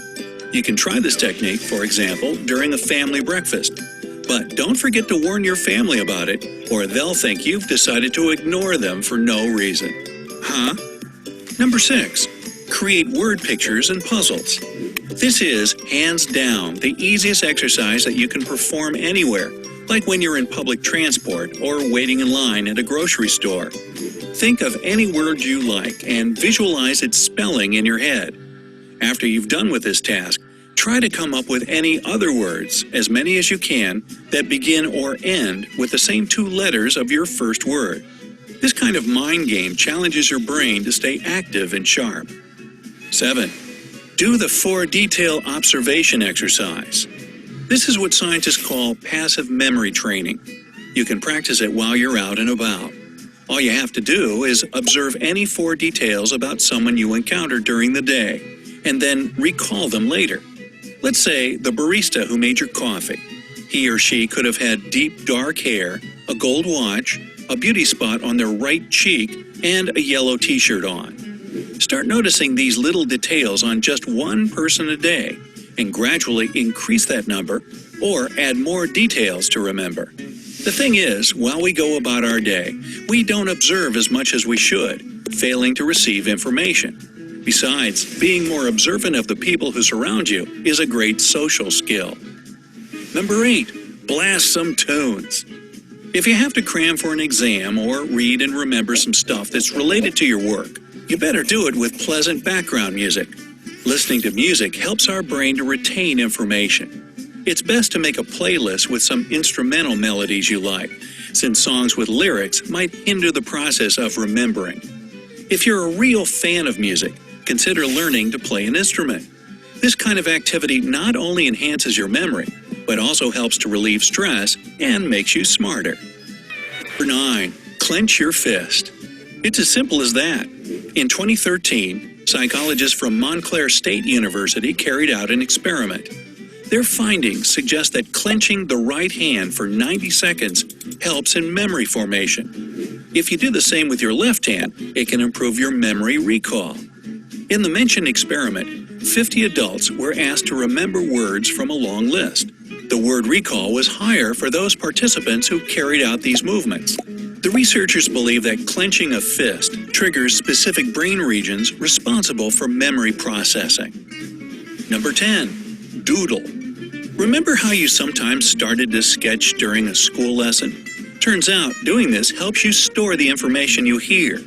You can try this technique, for example, during a family breakfast. But don't forget to warn your family about it, or they'll think you've decided to ignore them for no reason. Huh? Number 6, create word pictures and puzzles. This is, hands down, the easiest exercise that you can perform anywhere, like when you're in public transport or waiting in line at a grocery store. Think of any word you like and visualize its spelling in your head. After you've done with this task, try to come up with any other words, as many as you can, that begin or end with the same 2 letters of your first word. This kind of mind game challenges your brain to stay active and sharp. 7. Do the 4 detail observation exercise. This is what scientists call passive memory training. You can practice it while you're out and about. All you have to do is observe any 4 details about someone you encountered during the day, and then recall them later. Let's say the barista who made your coffee. He or she could have had deep dark hair, a gold watch, a beauty spot on their right cheek, and a yellow t-shirt on. Start noticing these little details on just one person a day, and gradually increase that number or add more details to remember. The thing is, while we go about our day, we don't observe as much as we should, failing to receive information. Besides, being more observant of the people who surround you is a great social skill. Number 8, blast some tunes. If you have to cram for an exam or read and remember some stuff that's related to your work, you better do it with pleasant background music. Listening to music helps our brain to retain information. It's best to make a playlist with some instrumental melodies you like, since songs with lyrics might hinder the process of remembering. If you're a real fan of music, consider learning to play an instrument. This kind of activity not only enhances your memory, but also helps to relieve stress and makes you smarter. Number 9, clench your fist. It's as simple as that. In 2013, psychologists from Montclair State University carried out an experiment. Their findings suggest that clenching the right hand for 90 seconds helps in memory formation. If you do the same with your left hand, it can improve your memory recall. In the mentioned experiment, 50 adults were asked to remember words from a long list. The word recall was higher for those participants who carried out these movements. The researchers believe that clenching a fist triggers specific brain regions responsible for memory processing. Number 10, doodle. Remember how you sometimes started to sketch during a school lesson? Turns out doing this helps you store the information you hear.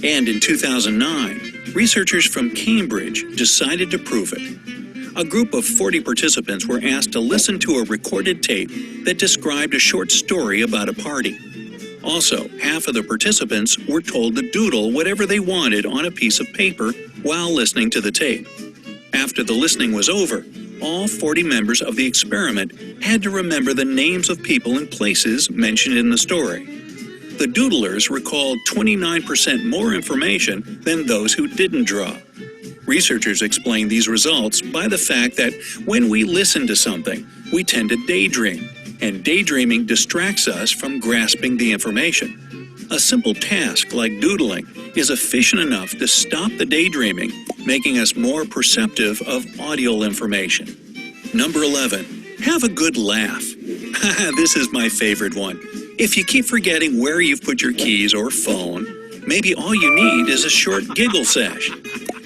And in 2009, researchers from Cambridge decided to prove it. A group of 40 participants were asked to listen to a recorded tape that described a short story about a party. Also, half of the participants were told to doodle whatever they wanted on a piece of paper while listening to the tape. After the listening was over, all 40 members of the experiment had to remember the names of people and places mentioned in the story. The doodlers recalled 29% more information than those who didn't draw. Researchers explain these results by the fact that when we listen to something, we tend to daydream, and daydreaming distracts us from grasping the information. A simple task like doodling is efficient enough to stop the daydreaming, making us more perceptive of audial information. Number 11, have a good laugh. This is my favorite one. If you keep forgetting where you've put your keys or phone, maybe all you need is a short giggle sesh.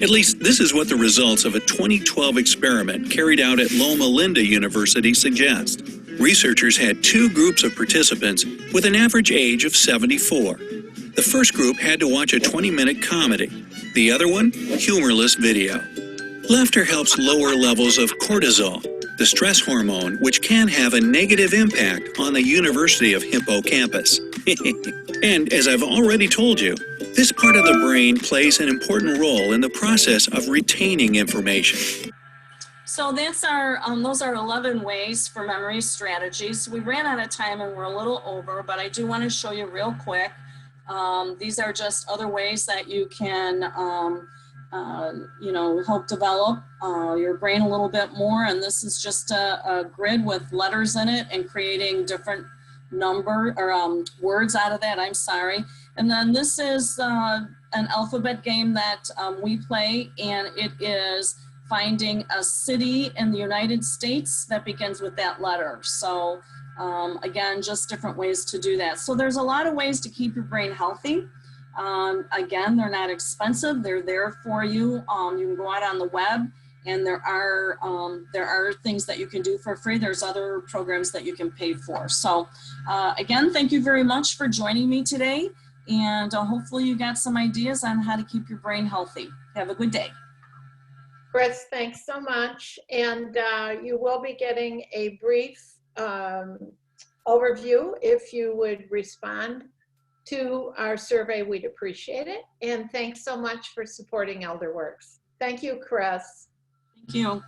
At least this is what the results of a 2012 experiment carried out at Loma Linda University suggest. Researchers had two groups of participants with an average age of 74. The first group had to watch a 20-minute comedy. The other one, humorless video. Laughter helps lower levels of cortisol, the stress hormone which can have a negative impact on the University of Hippocampus. And as I've already told you, this part of the brain plays an important role in the process of retaining information. So that's our, those are 11 ways for memory strategies. We ran out of time and we're a little over, but I do want to show you real quick. These are just other ways that you can, help develop your brain a little bit more. And this is just a grid with letters in it and creating different words out of that, I'm sorry. And then this is an alphabet game that we play, and it is finding a city in the United States that begins with that letter. So again, just different ways to do that. So there's a lot of ways to keep your brain healthy. Again, they're not expensive. They're there for you. You can go out on the web, and there are things that you can do for free. There's other programs that you can pay for. So again, thank you very much for joining me today. And hopefully you got some ideas on how to keep your brain healthy. Have a good day. Chris, thanks so much. And you will be getting a brief overview. If you would respond to our survey, we'd appreciate it. And thanks so much for supporting Elderwerks. Thank you, Chris. Thank you.